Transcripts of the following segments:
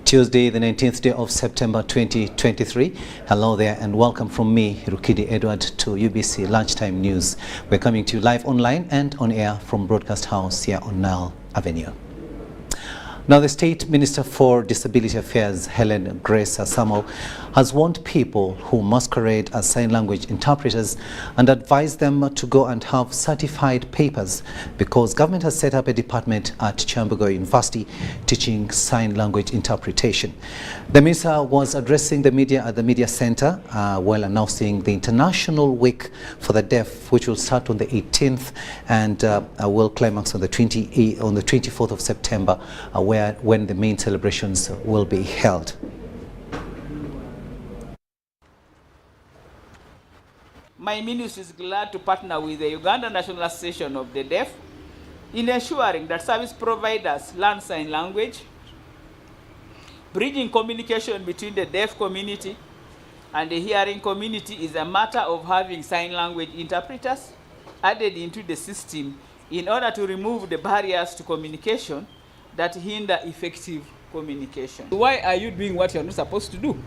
Tuesday, the 19th day of September 2023. Hello there and welcome from me, Rukidi Edward, to UBC Lunchtime News. We're coming to you live online and on air from Broadcast House here on Nile Avenue. Now, the State Minister for Disability Affairs, Helen Grace Asamo, has warned people who masquerade as sign language interpreters and advised them to go and have certified papers because government has set up a department at Chambugo University teaching sign language interpretation. The minister was addressing the media at the media center while announcing the International Week for the Deaf, which will start on the 18th and will climax on the 24th of September, when the main celebrations will be held. My ministry is glad to partner with the Uganda National Association of the Deaf in ensuring that service providers learn sign language. Bridging communication between the deaf community and the hearing community is a matter of having sign language interpreters added into the system in order to remove the barriers to communication that hinder effective communication. Why are you doing what you're not supposed to do?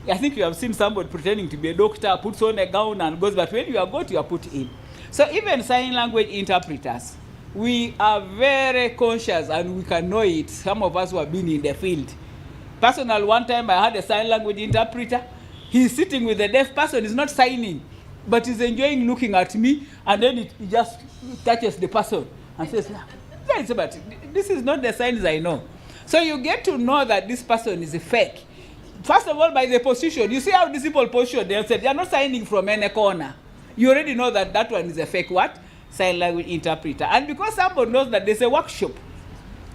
I think you have seen somebody pretending to be a doctor, puts on a gown and goes, but when you are got, you are put in. So even sign language interpreters, we are very conscious and we can know it, some of us who have been in the field. Personal, one time I had a sign language interpreter. He's sitting with a deaf person, he's not signing, but he's enjoying looking at me, and then he just touches the person and says, but this is not the signs I know. So you get to know that this person is a fake. First of all, by the position. You see how these people position themselves. They are not signing from any corner. You already know that that one is a fake what? Sign language interpreter. And because somebody knows that there's a workshop,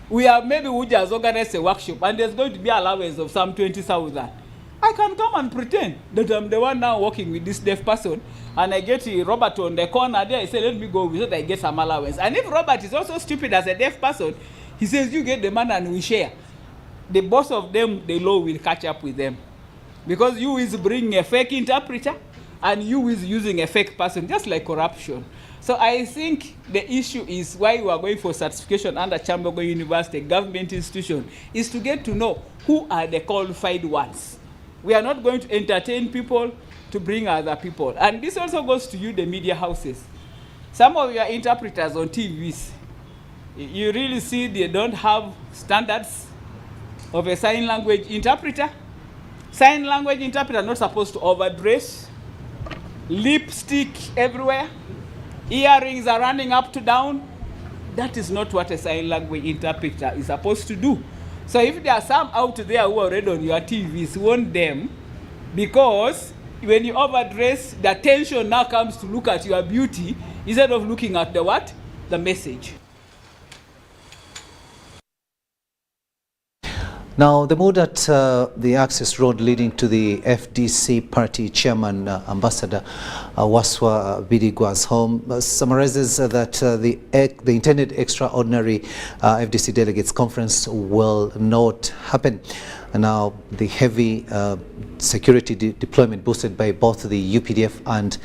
we just organize a workshop and there's going to be allowance of some 20,000. I can come and pretend that I'm the one now working with this deaf person, and I get Robert on the corner there. I say, let me go with it, I get some allowance. And if Robert is also stupid as a deaf person, he says, you get the money and we share. The boss of them, the law will catch up with them. Because you is bringing a fake interpreter and you is using a fake person, just like corruption. So I think the issue is why we are going for certification under Chambugo University, government institution, is to get to know who are the qualified ones. We are not going to entertain people to bring other people. And this also goes to you, the media houses. Some of your interpreters on TVs, you really see they don't have standards of a sign language interpreter. Sign language interpreter are not supposed to overdress, lipstick everywhere, earrings are running up to down. That is not what a sign language interpreter is supposed to do. So if there are some out there who are already on your TVs, warn them, because when you overdress, the attention now comes to look at your beauty instead of looking at the what? The message. Now, the mood at the access road leading to the FDC party chairman, Ambassador Waswa Bidigwa's home, summarizes that the intended extraordinary FDC Delegates Conference will not happen. And now, the heavy security deployment boosted by both the UPDF and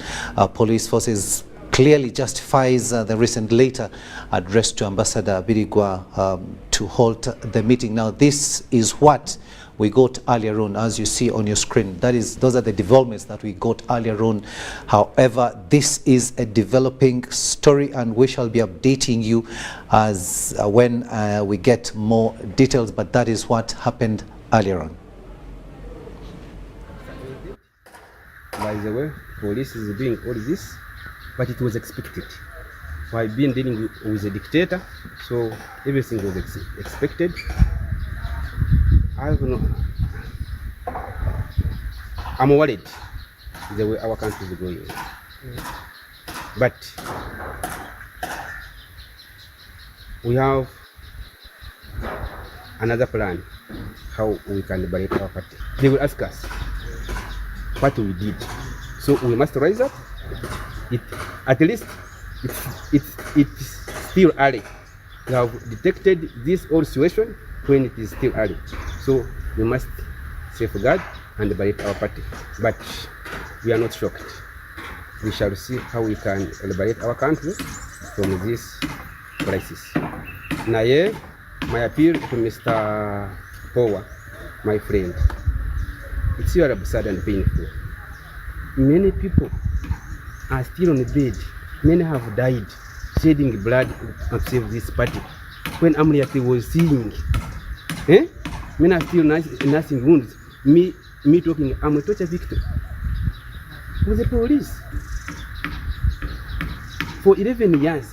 police forces clearly justifies the recent letter addressed to Ambassador Bidigwa to halt the meeting. Now, this is what we got earlier on, as you see on your screen. Those are the developments that we got earlier on. However, this is a developing story, and we shall be updating you as when we get more details. But that is what happened earlier on. By the way, police is doing all this, but it was expected. I've been dealing with a dictator, so everything was expected. I don't know. I'm worried the way our country is going. But we have another plan how we can liberate our party. They will ask us what we did. So we must rise up. At least it's still early. We have detected this whole situation when it is still early. So we must safeguard and liberate our party. But we are not shocked. We shall see how we can liberate our country from this crisis. Naye, my appeal to Mr. Power my friend, it's really absurd and painful. Many people are still on the bed. Many have died, shedding blood to save this party. When Amriati was singing, many are still nursing wounds. Me talking, I'm a torture victim. With the police. For 11 years,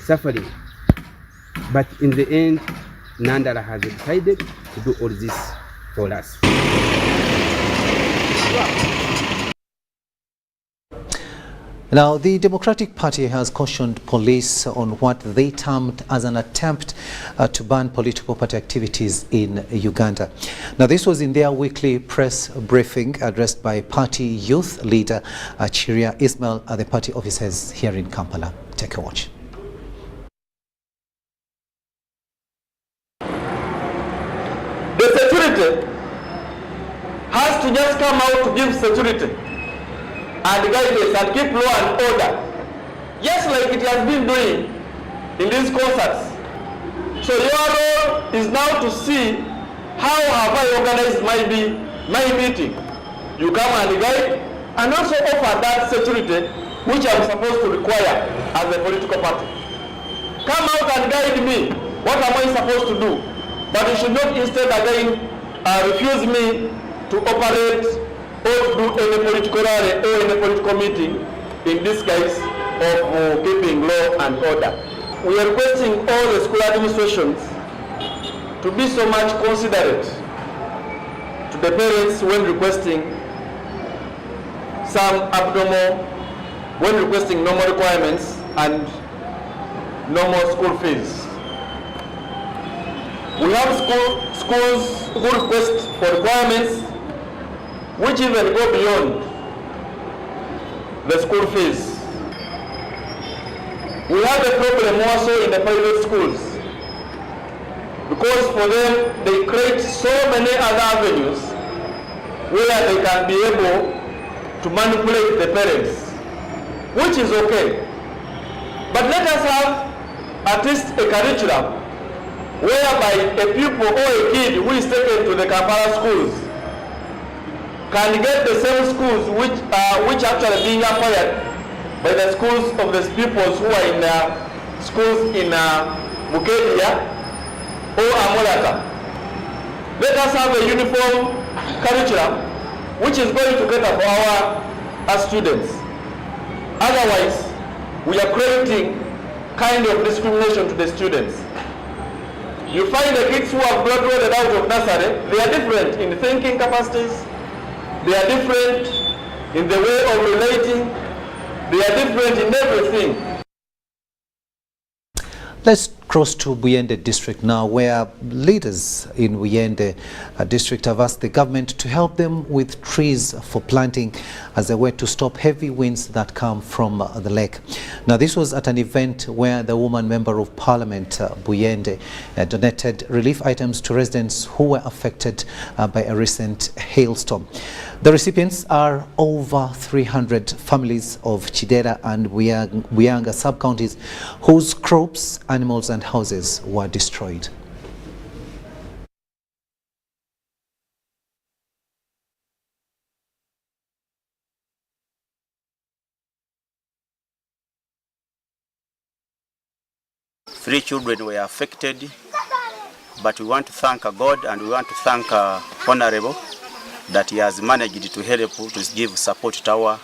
suffering. But in the end, Nandala has decided to do all this for us. Now, the Democratic Party has cautioned police on what they termed as an attempt to ban political party activities in Uganda. Now, this was in their weekly press briefing addressed by party youth leader Chiria Ismail at the party offices here in Kampala. Take a watch. The security has to just come out to give security and guidance and keep law and order, just like it has been doing in these concerts. So your role is now to see how have I organized my meeting. You come and guide and also offer that security which I'm supposed to require as a political party. Come out and guide me. What am I supposed to do? But you should not instead again refuse me to operate or to do any political rally or any political meeting in this case of keeping law and order. We are requesting all the school administrations to be so much considerate to the parents when requesting some abnormal, when requesting normal requirements and normal school fees. We have schools who request for requirements which even go beyond the school fees. We have a problem also in the private schools because for them they create so many other avenues where they can be able to manipulate the parents, which is okay. But let us have at least a curriculum whereby a pupil or a kid who is taken to the Kampala schools can get the same schools which actually being acquired by the schools of the pupils who are in schools in Mukedia or Amolata. Let us have a uniform curriculum which is going to cater for our students. Otherwise, we are creating kind of discrimination to the students. You find the kids who have graduated out of nursery, they are different in thinking capacities, they are different in the way of relating, they are different in everything. Let's cross to Buyende district now, where leaders in Buyende district have asked the government to help them with trees for planting as a way to stop heavy winds that come from the lake. Now, this was at an event where the woman member of parliament, Buyende, donated relief items to residents who were affected by a recent hailstorm. The recipients are over 300 families of Chidera and Buyanga sub-counties whose crops, animals and houses were destroyed. Three children were affected, but we want to thank God and we want to thank Honorable that he has managed to help to give support to our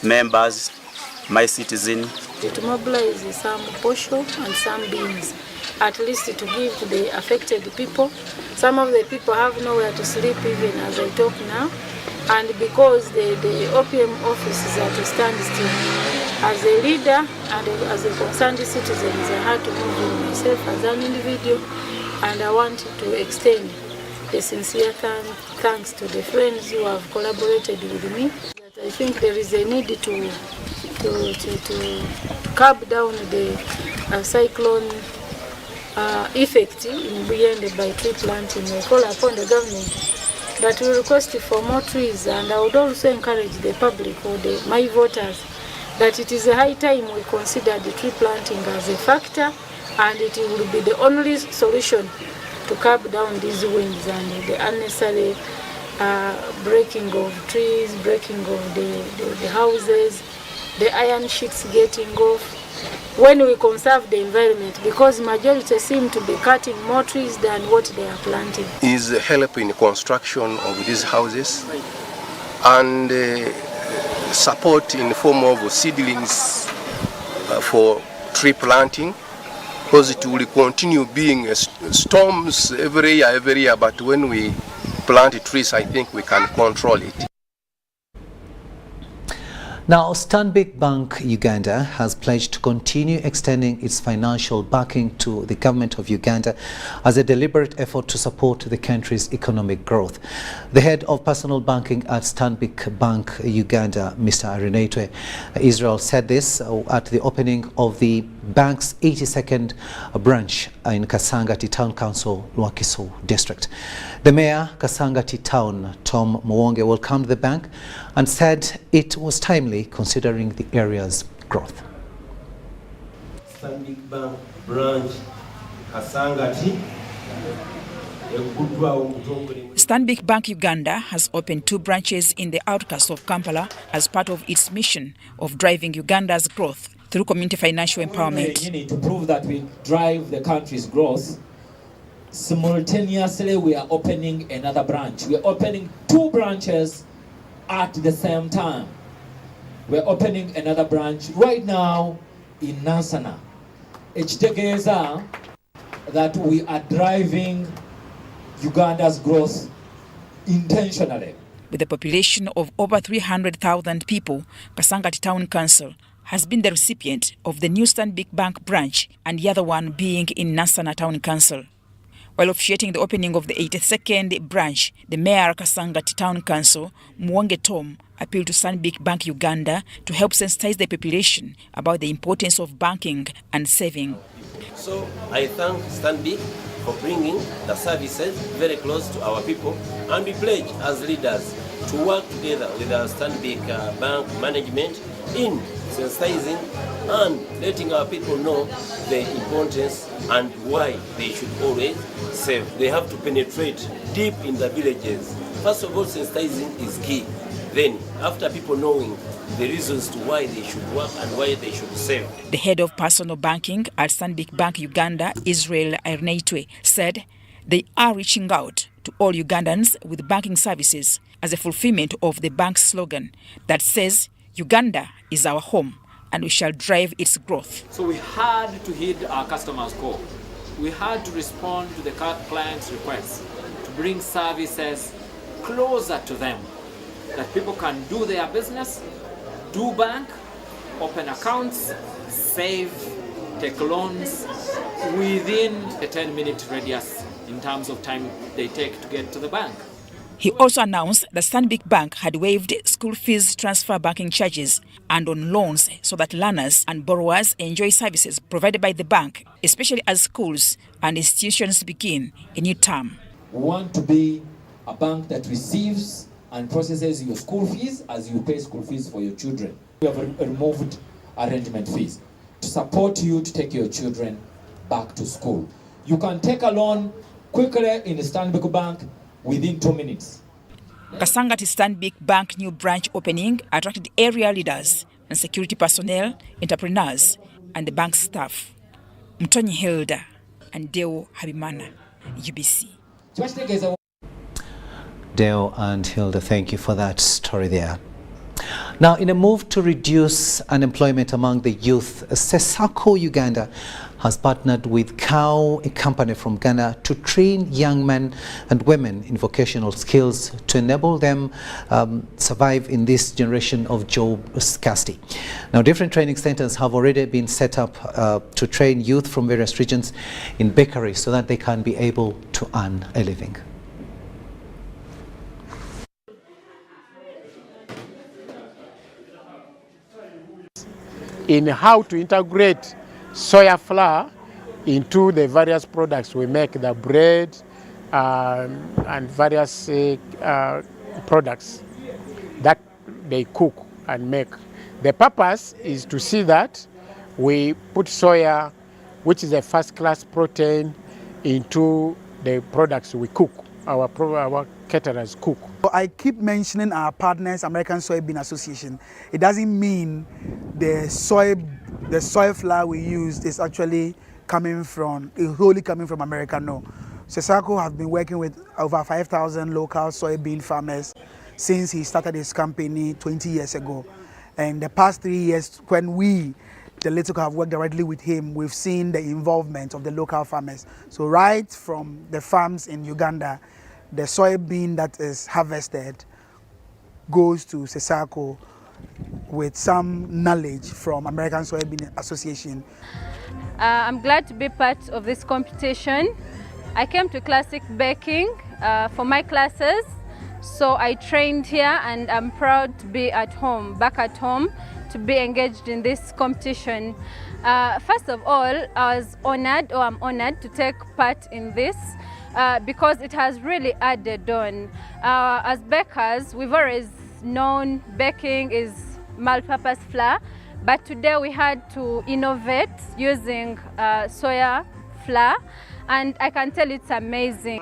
members, my citizen. To mobilize some posho and some beans, at least to give to the affected people. Some of the people have nowhere to sleep even as I talk now, and because the OPM office is at a standstill. As a leader and as a concerned citizen, I had to move in myself as an individual, and I want to extend the sincere thanks to the friends who have collaborated with me. That I think there is a need to curb down the cyclone effect in Buyende by tree planting. I call upon the government that we request for more trees, and I would also encourage the public or my voters that it is a high time we consider the tree planting as a factor, and it will be the only solution to curb down these winds and the unnecessary breaking of trees, breaking of the houses, the iron sheets getting off. When we conserve the environment, because majority seem to be cutting more trees than what they are planting. Is help in construction of these houses and support in the form of seedlings for tree planting, because it will continue being storms every year, but when we plant trees, I think we can control it. Now, Stanbic Bank Uganda has pledged to continue extending its financial backing to the government of Uganda as a deliberate effort to support the country's economic growth. The head of personal banking at Stanbic Bank Uganda, Mr. Arinetwe Israel, said this at the opening of the bank's 82nd branch in Kasangati Town Council, Lwakiso District. The mayor, Kasangati Town, Tom Muwonge, welcomed the bank and said it was timely considering the area's growth. Stanbic Bank branch Kasangati. Stanbic Bank Uganda has opened 2 branches in the outskirts of Kampala as part of its mission of driving Uganda's growth through community financial empowerment. We need to prove that we drive the country's growth. Simultaneously, we are opening another branch. We are opening 2 branches at the same time. We are opening another branch right now in Nansana. Ekitegeeza that we are driving Uganda's growth intentionally. With a population of over 300,000 people, Kasangati Town Council has been the recipient of the new Stanbic Bank branch, and the other one being in Nansana Town Council. While officiating the opening of the 82nd branch, the mayor of Kasangati Town Council, Muwonge Tom, appealed to Stanbic Bank Uganda to help sensitize the population about the importance of banking and saving. So I thank Stanbic for bringing the services very close to our people, and we pledge as leaders to work together with our Stanbic Bank management in sensitizing and letting our people know the importance and why they should always save. They have to penetrate deep in the villages. First of all, sensitizing is key. Then, after people knowing the reasons to why they should work and why they should save. The head of personal banking at Stanbic Bank Uganda, Israel Arinetwe, said they are reaching out to all Ugandans with banking services as a fulfillment of the bank's slogan that says, Uganda is our home and we shall drive its growth. So we had to heed our customers' call. We had to respond to the client's requests to bring services closer to them, that people can do their business, do bank, open accounts, save, take loans within a 10-minute radius in terms of time they take to get to the bank. He also announced that Stanbic Bank had waived school fees transfer banking charges and on loans so that learners and borrowers enjoy services provided by the bank, especially as schools and institutions begin a new term. We want to be a bank that receives and processes your school fees as you pay school fees for your children. We have removed arrangement fees to support you to take your children back to school. You can take a loan quickly in the Stanbic Bank within 2 minutes. Kasangati Stanbic Bank new branch opening attracted area leaders and security personnel, entrepreneurs, and the bank staff. Mtonyi Hilda and Deo Habimana, UBC. Deo and Hilda, thank you for that story there. Now, in a move to reduce unemployment among the youth, Sesako Uganda has partnered with COW, a company from Ghana, to train young men and women in vocational skills to enable them survive in this generation of job scarcity. Now, different training centers have already been set up to train youth from various regions in bakery so that they can be able to earn a living. In how to integrate soya flour into the various products we make, the bread and various products that they cook and make. The purpose is to see that we put soya, which is a first-class protein, into the products we cook, our caterers cook. I keep mentioning our partners, American Soybean Association. It doesn't mean the soy flour we use is actually wholly coming from America, no. Sesako has been working with over 5,000 local soybean farmers since he started his company 20 years ago. And the past 3 years, when we, the Little, have worked directly with him, we've seen the involvement of the local farmers. So right from the farms in Uganda, the soybean that is harvested goes to Sesako with some knowledge from American Soybean Association. I'm glad to be part of this competition. I came to Classic Baking for my classes, so I trained here and I'm proud to be back at home, to be engaged in this competition. First of all, I'm honored to take part in this because it has really added on. As bakers, we've always known baking is multi-purpose flour, but today we had to innovate using soya flour, and I can tell it's amazing.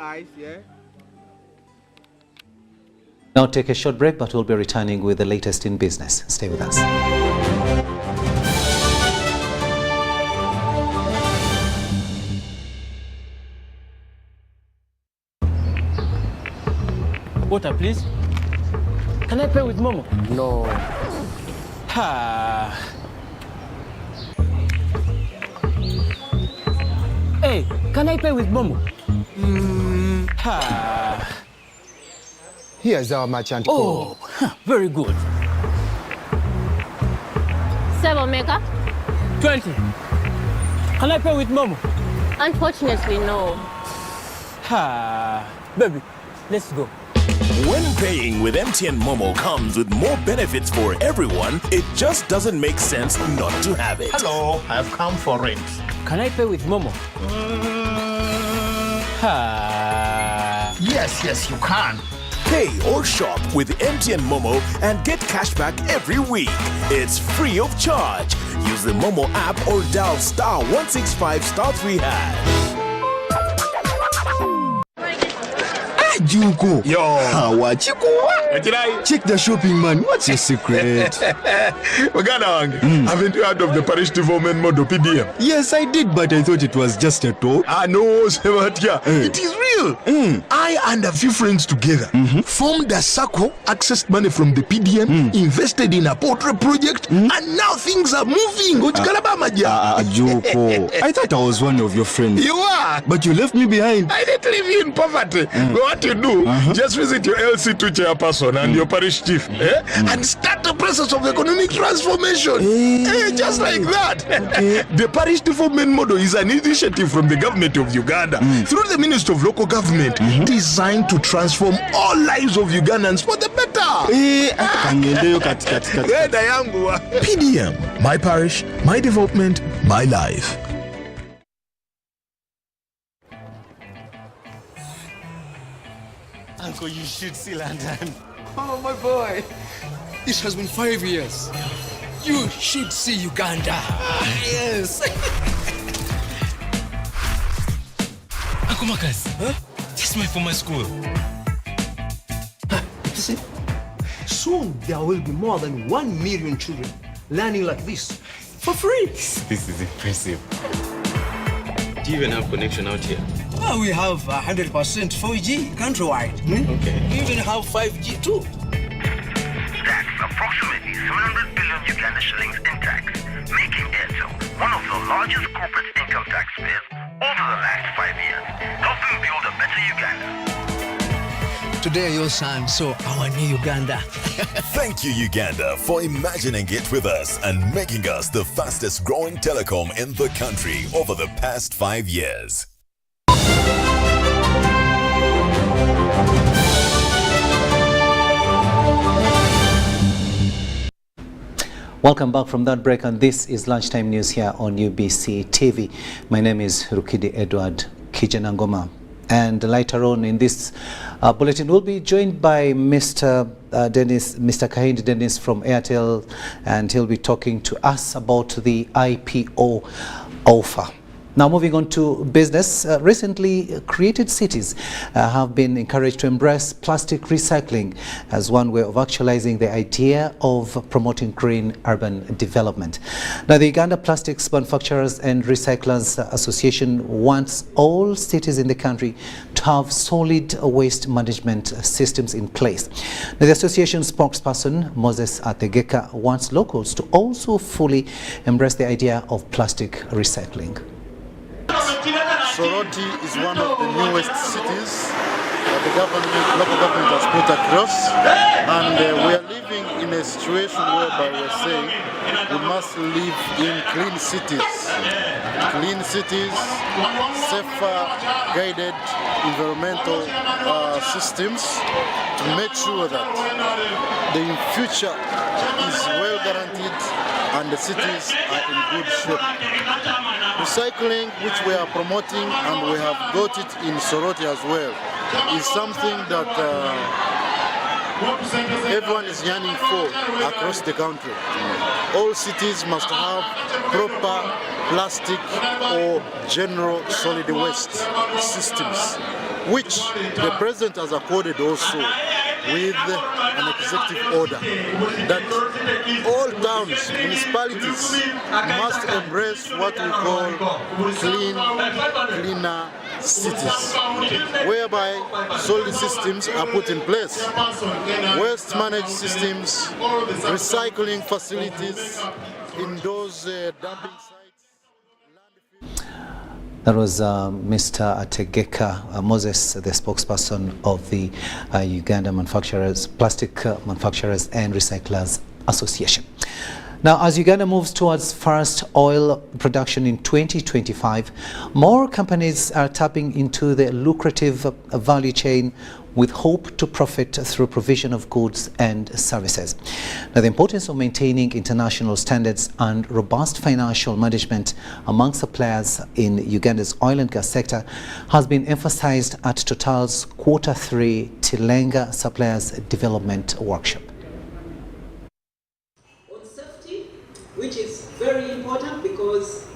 Now take a short break, but we'll be returning with the latest in business. Stay with us. Water, please. Can I pay with Momo? No. Hey, can I pay with Momo? Here's our merchant code. Very good. 7 mega? 20. Can I pay with Momo? Unfortunately, no. Baby, let's go. When paying with MTN Momo comes with more benefits for everyone, it just doesn't make sense not to have it. Hello, I've come for rent. Can I pay with Momo? Yes, you can. Pay or shop with MTN Momo and get cashback every week. It's free of charge. Use the Momo app or dial *165*3#. Juko. Yo. Check the shopping, man. What's your secret? Haven't you heard of the parish development model PDM? Yes, I did, but I thought it was just a talk. No, Sebatia. It is real. I and a few friends together formed a circle, accessed money from the PDM, invested in a poultry project, and now things are moving. Juko. I thought I was one of your friends. You are. But you left me behind. I didn't leave you in poverty. What you do, just visit your LC2 chairperson and your parish chief and start the process of economic transformation. Just like that. The parish development model is an initiative from the government of Uganda through the Ministry of Local Government designed to transform all lives of Ugandans for the better. PDM, my parish, my development, my life. Uncle, you should see London. Oh, my boy. This has been 5 years. You should see Uganda. Yes. Uncle Marcus, this is my former school. See, soon there will be more than 1 million children learning like this for free. This is impressive. Do you even have connection out here? Well, we have 100% 4G countrywide. Okay. We even have 5G too. That's approximately 700 billion Uganda shillings in tax, making Airtel one of the largest corporate income taxpayers over the last 5 years, helping build a better Uganda. Today your son saw our new Uganda. Thank you, Uganda, for imagining it with us and making us the fastest growing telecom in the country over the past 5 years. Welcome back from that break, and this is Lunchtime News here on UBC TV. My name is Rukidi Edward Kijanangoma. And later on in this bulletin, we'll be joined by Mr. Kahindi Dennis from Airtel, and he'll be talking to us about the IPO offer. Now moving on to business, recently created cities have been encouraged to embrace plastic recycling as one way of actualizing the idea of promoting green urban development. Now the Uganda Plastics Manufacturers and Recyclers Association wants all cities in the country to have solid waste management systems in place. Now the association spokesperson Moses Ategeka wants locals to also fully embrace the idea of plastic recycling. Soroti is one of the newest cities that the local government has put across, and we are living in a situation whereby we're saying we must live in clean cities, safer, guided environmental systems to make sure that the future is well guaranteed and the cities are in good shape. Recycling, which we are promoting and we have got it in Soroti as well, is something that everyone is yearning for across the country. All cities must have proper plastic or general solid waste systems, which the President has accorded also with an executive order that all towns, municipalities must embrace what we call cleaner cities, whereby solid systems are put in place, waste management systems, recycling facilities in those dumping sites. That was Mr. Ategeka Moses, the spokesperson of the Uganda Plastic Manufacturers and Recyclers Association. Now, as Uganda moves towards first oil production in 2025, more companies are tapping into the lucrative value chain with hope to profit through provision of goods and services. Now, the importance of maintaining international standards and robust financial management among suppliers in Uganda's oil and gas sector has been emphasized at Total's Q3 Tilenga Suppliers Development Workshop. Which is very important because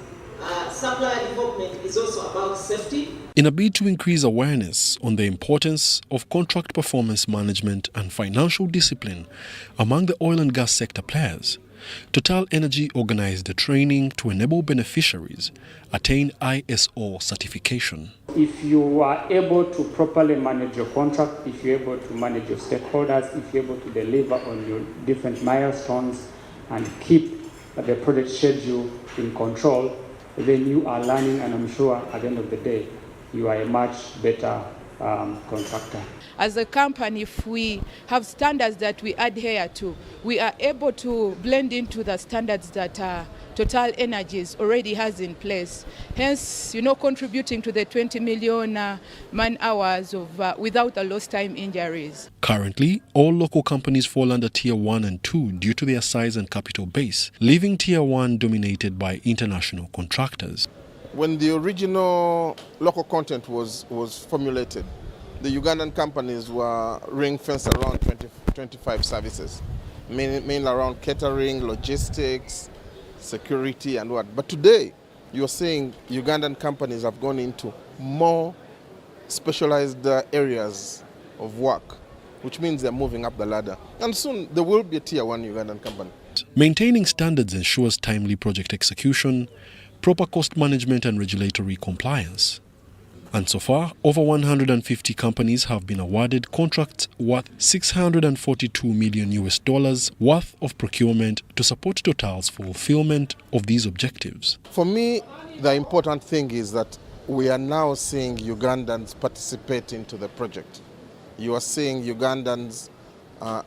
supplier development is also about safety. In a bid to increase awareness on the importance of contract performance management and financial discipline among the oil and gas sector players, Total Energy organized a training to enable beneficiaries attain ISO certification. If you are able to properly manage your contract, if you're able to manage your stakeholders, if you're able to deliver on your different milestones and keep the project schedule in control, then you are learning, and I'm sure at the end of the day, you are a much better contractor. As a company, if we have standards that we adhere to, we are able to blend into the standards that Total Energies already has in place. Hence, contributing to the 20 million man-hours of without a lost time injuries. Currently, all local companies fall under Tier 1 and 2 due to their size and capital base, leaving Tier 1 dominated by international contractors. When the original local content was formulated, the Ugandan companies were ring-fenced around 25 services, mainly around catering, logistics, security and what. But today, you're seeing Ugandan companies have gone into more specialized areas of work, which means they're moving up the ladder. And soon, there will be a Tier 1 Ugandan company. Maintaining standards ensures timely project execution, proper cost management and regulatory compliance. And so far, over 150 companies have been awarded contracts worth $642 million worth of procurement to support Total's fulfillment of these objectives. For me, the important thing is that we are now seeing Ugandans participate into the project. You are seeing Ugandans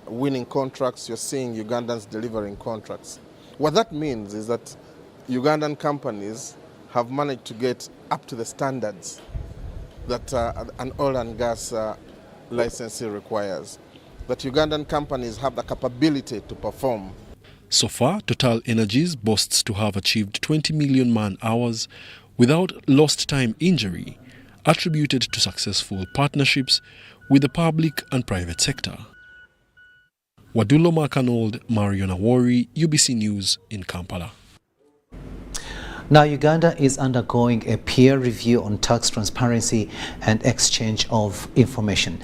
winning contracts, you're seeing Ugandans delivering contracts. What that means is that Ugandan companies have managed to get up to the standards that an oil and gas licensee requires, that Ugandan companies have the capability to perform. So far, Total Energies boasts to have achieved 20 million man-hours without lost time injury, attributed to successful partnerships with the public and private sector. Wadulo Makanold, Marion Awori, UBC News in Kampala. Now, Uganda is undergoing a peer review on tax transparency and exchange of information.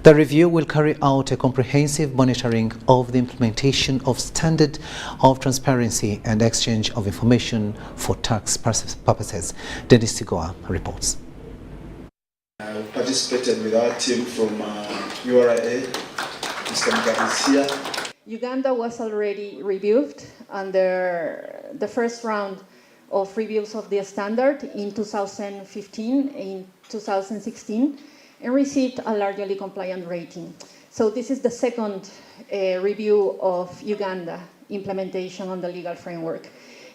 The review will carry out a comprehensive monitoring of the implementation of standard of transparency and exchange of information for tax purposes. Dennis Tigoa reports. Participated with our team from URA. Mr. Mugabe is here. Uganda was already reviewed under the first round of reviews of the standard in 2015, in 2016, and received a largely compliant rating. So this is the second review of Uganda implementation on the legal framework.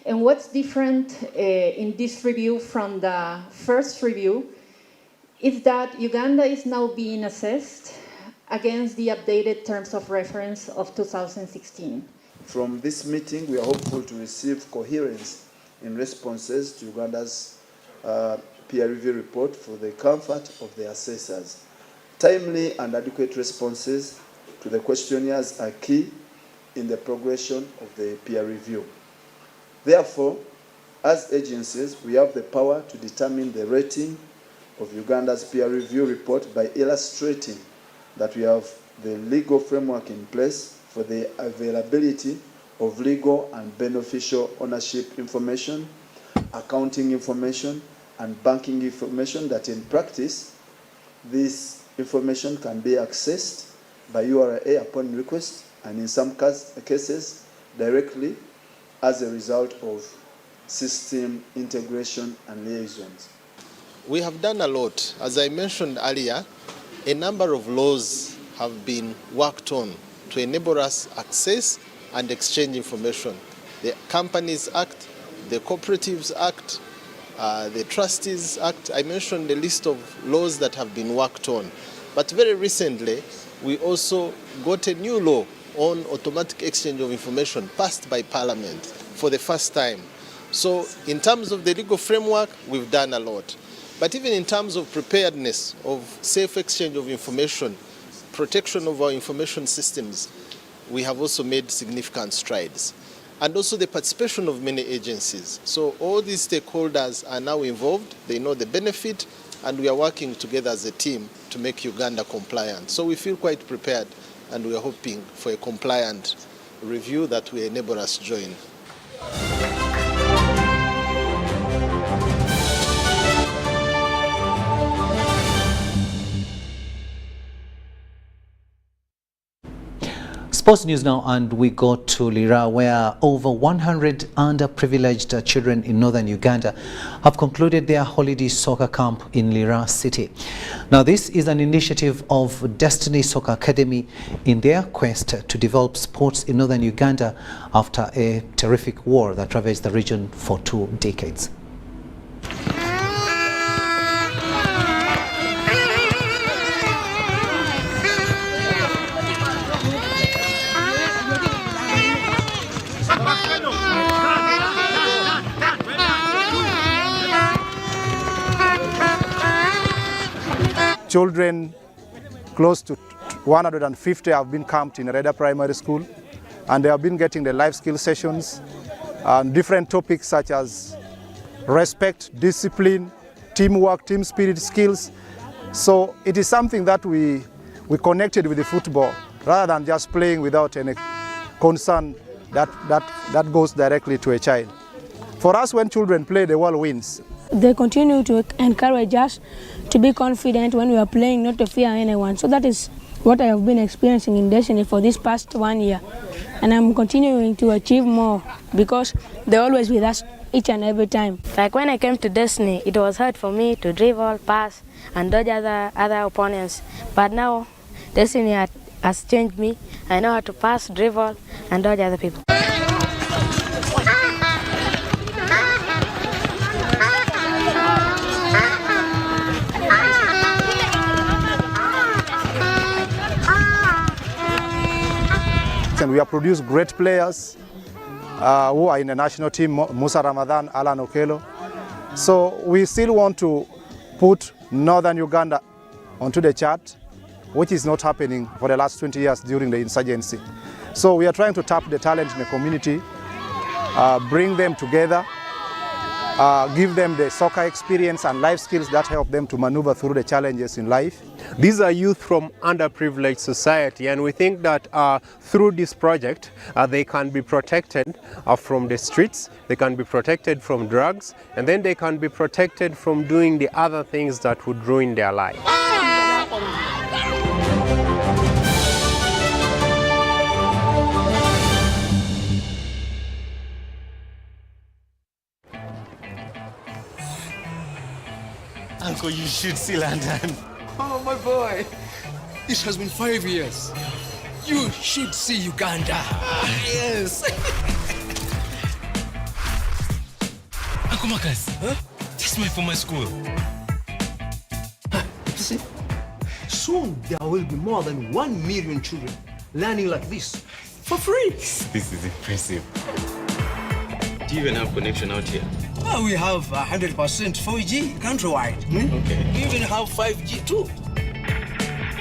And what's different in this review from the first review is that Uganda is now being assessed against the updated terms of reference of 2016. From this meeting, we are hopeful to receive coherence in responses to Uganda's peer review report for the comfort of the assessors. Timely and adequate responses to the questionnaires are key in the progression of the peer review. Therefore, as agencies, we have the power to determine the rating of Uganda's peer review report by illustrating that we have the legal framework in place for the availability of legal and beneficial ownership information, accounting information, and banking information that in practice, this information can be accessed by URA upon request, and in some cases, directly as a result of system integration and liaisons. We have done a lot. As I mentioned earlier, a number of laws have been worked on to enable us access and exchange information. The Companies Act, the Cooperatives Act, the Trustees Act. I mentioned the list of laws that have been worked on. But very recently, we also got a new law on automatic exchange of information passed by Parliament for the first time. So in terms of the legal framework, we've done a lot. But even in terms of preparedness of safe exchange of information, protection of our information systems, we have also made significant strides. And also the participation of many agencies. So all these stakeholders are now involved, they know the benefit, and we are working together as a team to make Uganda compliant. So we feel quite prepared, and we are hoping for a compliant review that will enable us to join. Sports news now, and we go to Lira, where over 100 underprivileged children in northern Uganda have concluded their holiday soccer camp in Lira city. Now, this is an initiative of Destiny Soccer Academy in their quest to develop sports in northern Uganda after a terrific war that ravaged the region for 2 decades. Children close to 150 have been camped in Reda Primary School, and they have been getting the life skill sessions and different topics such as respect, discipline, teamwork, team spirit skills. So it is something that we connected with the football rather than just playing without any concern that goes directly to a child. For us, when children play, the world wins. They continue to encourage us to be confident when we are playing, not to fear anyone. So that is what I have been experiencing in Destiny for this past 1 year. And I'm continuing to achieve more because they're always with us each and every time. Like when I came to Destiny, it was hard for me to dribble, pass, and dodge other opponents. But now, Destiny has changed me. I know how to pass, dribble, and dodge other people. And we have produced great players who are in the national team, Musa Ramadan, Alan Okello. So we still want to put northern Uganda onto the chart, which is not happening for the last 20 years during the insurgency. So we are trying to tap the talent in the community, bring them together, give them the soccer experience and life skills that help them to maneuver through the challenges in life. These are youth from underprivileged society, and we think that through this project they can be protected from the streets, they can be protected from drugs, and then they can be protected from doing the other things that would ruin their life. Uncle, you should see London. Oh, my boy. This has been 5 years. You should see Uganda. Yes. Uncle Marcus, huh? This is my former school. See, soon there will be more than 1 million children learning like this for free. This is impressive. Do you even have connection out here? Oh, we have 100% 4G countrywide. Okay. We even have 5G too.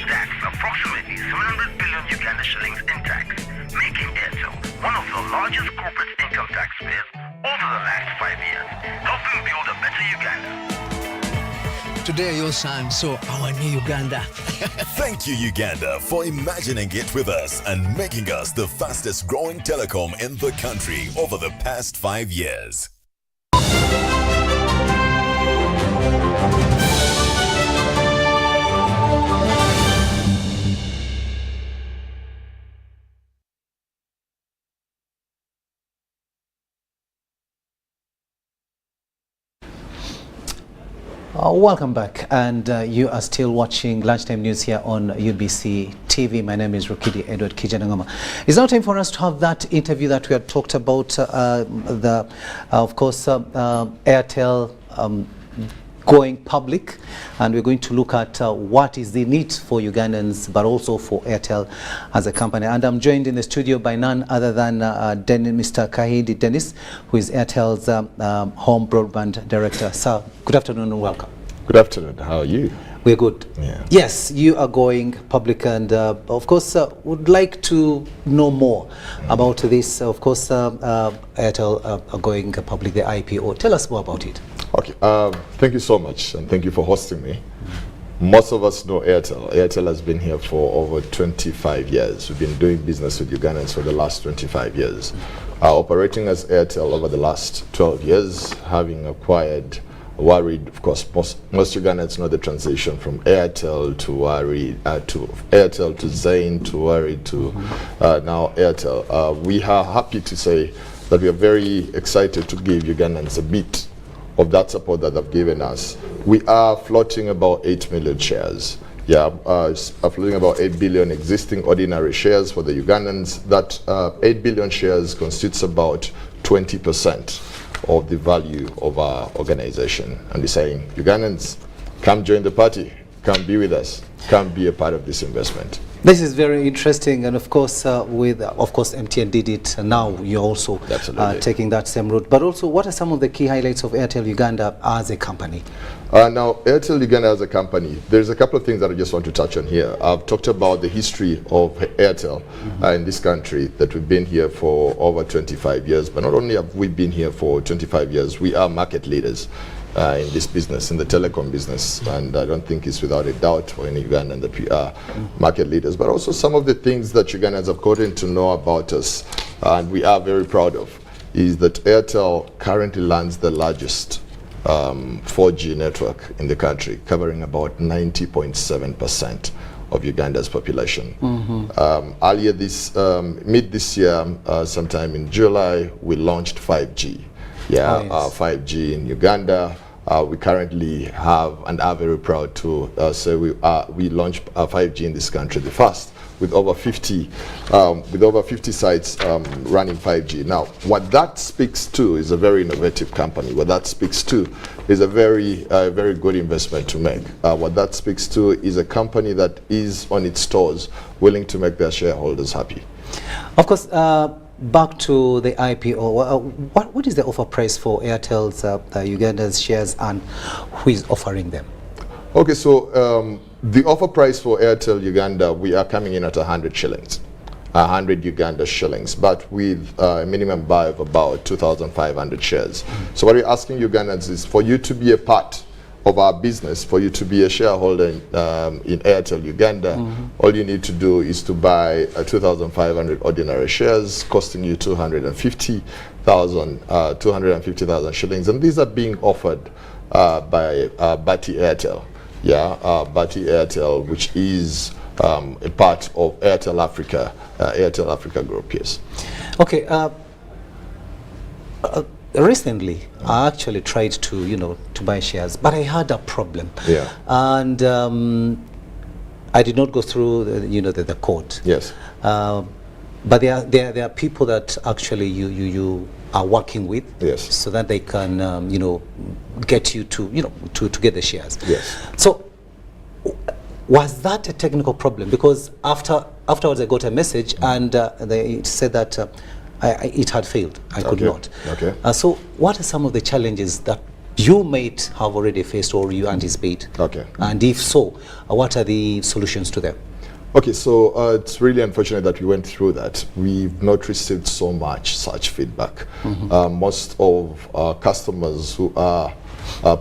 That's approximately 700 billion Uganda shillings in tax, making Airtel one of the largest corporate income taxpayers over the last 5 years, helping build a better Uganda. Today, your son saw our new Uganda. Thank you, Uganda, for imagining it with us and making us the fastest growing telecom in the country over the past 5 years. Welcome back, and you are still watching Lunchtime News here on UBC TV. My name is Rukidi Edward Kijanangoma. It's now time for us to have that interview that we had talked about, of course, Airtel going public, and we're going to look at what is the need for Ugandans, but also for Airtel as a company. And I'm joined in the studio by none other than Mr. Kahidi Dennis, who is Airtel's home broadband director. Sir, good afternoon and welcome. Good afternoon. How are you? We're good. Yeah. Yes, you are going public, and of course, would like to know more about this. Of course, Airtel are going public, the IPO. Tell us more about it. Okay. Thank you so much, and thank you for hosting me. Most of us know Airtel. Airtel has been here for over 25 years. We've been doing business with Ugandans for the last 25 years. Operating as Airtel over the last 12 years, having acquired Worried. Of course, most Ugandans know the transition from Airtel to Worried, to Airtel to Zain to Worried to now Airtel. We are happy to say that we are very excited to give Ugandans a bit of that support that they've given us. We are floating about 8 million shares. Yeah, floating about 8 billion existing ordinary shares for the Ugandans. That 8 billion shares constitutes about 20% of the value of our organization. And we're saying, Ugandans, come join the party, come be with us, come be a part of this investment. This is very interesting, and of course, MTN did it, and now you're also taking that same route. But also, what are some of the key highlights of Airtel Uganda as a company? Now, Airtel Uganda as a company, there's a couple of things that I just want to touch on here. I've talked about the history of Airtel in this country, that we've been here for over 25 years. But not only have we been here for 25 years, we are market leaders in this business, in the telecom business, and I don't think it's without a doubt for any Ugandan that we are market leaders. But also some of the things that Ugandans have gotten to know about us, and we are very proud of, is that Airtel currently runs the largest 4G network in the country, covering about 90.7% of Uganda's population. Earlier mid this year, sometime in July, we launched 5G. 5G in Uganda. We currently have, and are very proud to say we launched 5G in this country, the first, with over 50 sites running 5G. Now, what that speaks to is a very innovative company. What that speaks to is a very good investment to make. What that speaks to is a company that is on its toes, willing to make their shareholders happy. Of course. Back to the IPO, what is the offer price for Airtel's Uganda's shares, and who is offering them? Okay, so the offer price for Airtel Uganda, we are coming in at 100 shillings. 100 Uganda shillings, but with a minimum buy of about 2,500 shares. So what we're asking Ugandans is for you to be a part of our business, for you to be a shareholder in Airtel Uganda. All you need to do is to buy 2,500 ordinary shares, costing you 250,000 shillings, and these are being offered by Bati Airtel. Bati Airtel, which is a part of Airtel Africa Group. Yes. Okay. Recently, I actually tried to buy shares, but I had a problem. Yeah. And I did not go through the court. Yes. But there are people that actually you are working with. Yes. So that they can get you to get the shares. Yes. So was that a technical problem? Because afterwards I got a message and it said that it had failed. I could not. Okay. So what are some of the challenges that you might have already faced or you anticipate? Okay. And if so, what are the solutions to them? Okay, so it's really unfortunate that we went through that. We've not received so much such feedback. Most of our customers who are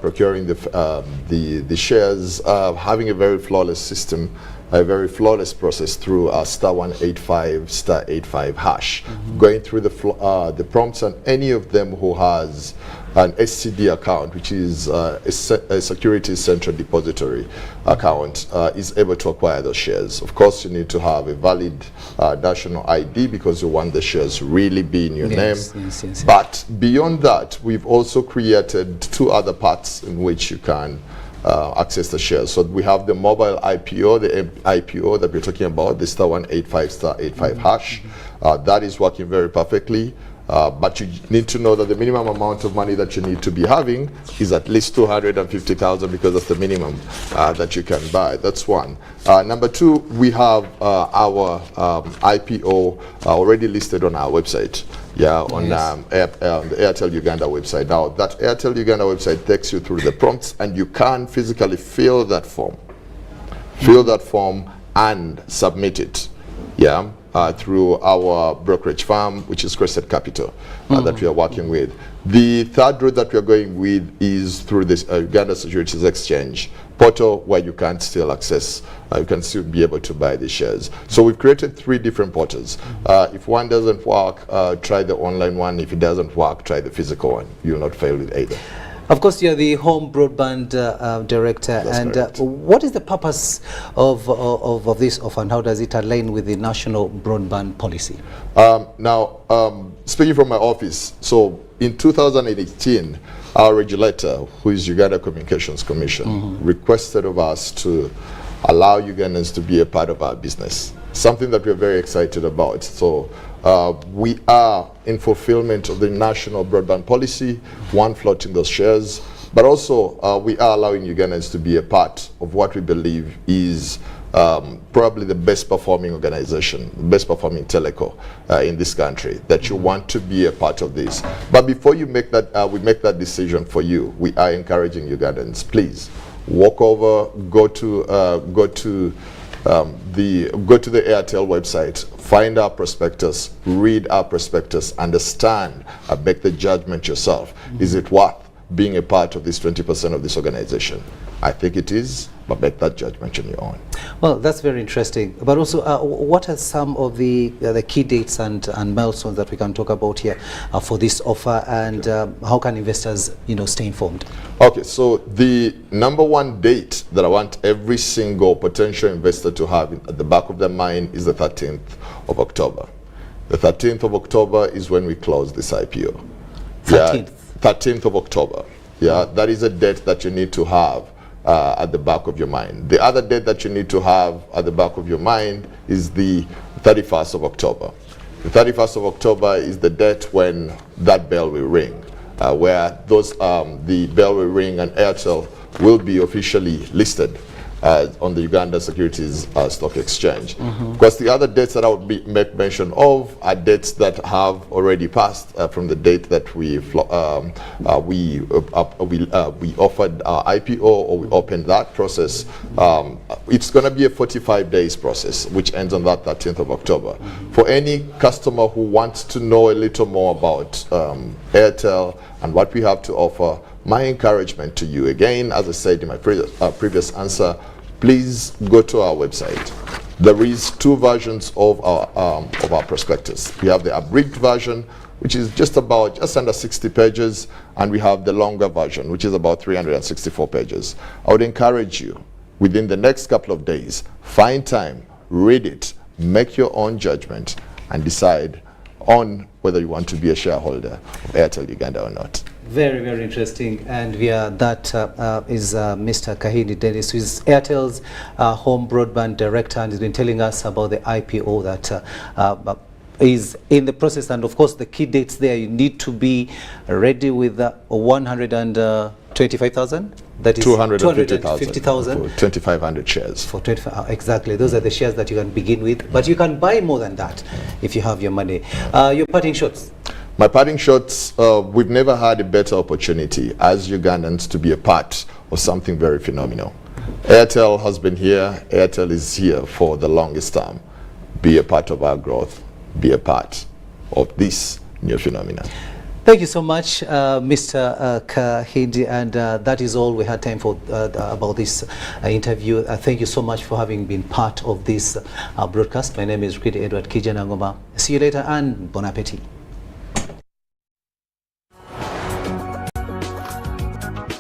procuring the shares are having a very flawless system, a very flawless process through *185 *85 hash, going through the prompts, and any of them who has an SCD account, which is a Securities Central Depository account, is able to acquire those shares. Of course, you need to have a valid national ID because you want the shares really be in your name. Yes. But beyond that, we've also created two other parts in which you can access the shares. So we have the mobile IPO, the IPO that we're talking about, the *185 *85 hash. That is working very perfectly. But you need to know that the minimum amount of money that you need to be having is at least 250,000 because that's the minimum that you can buy. That's one. Number two, we have our IPO already listed on our website. On the Airtel Uganda website. Now, that Airtel Uganda website takes you through the prompts, and you can physically fill that form. Fill that form and submit it. Through our brokerage firm, which is Crescent Capital, that we are working with. The third route that we are going with is through this Uganda Securities Exchange portal, where you can still access, you can still be able to buy the shares. So we've created 3 different portals. If one doesn't work, try the online one. If it doesn't work, try the physical one. You will not fail with either. Of course, you're the Home Broadband Director. That's and correct. What is the purpose of this offer, and how does it align with the National Broadband Policy? Speaking from my office, so in 2018, our regulator, who is Uganda Communications Commission, requested of us to allow Ugandans to be a part of our business, something that we're very excited about. So we are in fulfillment of the National Broadband Policy, floating those shares, but also we are allowing Ugandans to be a part of what we believe is probably the best performing organization, best performing teleco in this country, that you want to be a part of this. But before you make that, we make that decision for you, we are encouraging Ugandans, please walk over, go to the Airtel website, find our prospectus, read our prospectus, understand, make the judgment yourself. Is it worth being a part of this 20% of this organization? I think it is, but make that judgment on your own. Well, that's very interesting. But also, what are some of the key dates and milestones that we can talk about here for this offer, and how can investors, stay informed? Okay, so the number one date that I want every single potential investor to have at the back of their mind is the 13th of October. The 13th of October is when we close this IPO. 13th? 13th of October. That is a date that you need to have at the back of your mind. The other date that you need to have at the back of your mind is the 31st of October. The 31st of October is the date when that bell will ring, where the bell will ring and Airtel will be officially listed on the Uganda Securities Stock Exchange. Because the other dates that I would make mention of are dates that have already passed from the date that we offered our IPO or we opened that process. It's going to be a 45 days process, which ends on that 13th of October. For any customer who wants to know a little more about Airtel and what we have to offer, my encouragement to you, again, as I said in my previous answer, please go to our website. There is two versions of our prospectus. We have the abridged version, which is just under 60 pages, and we have the longer version, which is about 364 pages. I would encourage you, within the next couple of days, find time, read it, make your own judgment, and decide on whether you want to be a shareholder of Airtel Uganda or not. Very, very interesting. And that is Mr. Kahindi Dennis, who is Airtel's home broadband director, and he's been telling us about the IPO that is in the process. And of course, the key dates there, you need to be ready with 125,000. That is 250,000 for 2,500 shares. For 25, exactly. Those are the shares that you can begin with, but you can buy more than that if you have your money. Your parting shots. My parting shots, we've never had a better opportunity as Ugandans to be a part of something very phenomenal. Airtel has been here. Airtel is here for the longest time. Be a part of our growth. Be a part of this new phenomenon. Thank you so much, Mr. Kahindi, and that is all we had time for about this interview. Thank you so much for having been part of this broadcast. My name is Edward Kijanangoma. See you later and bon appetit.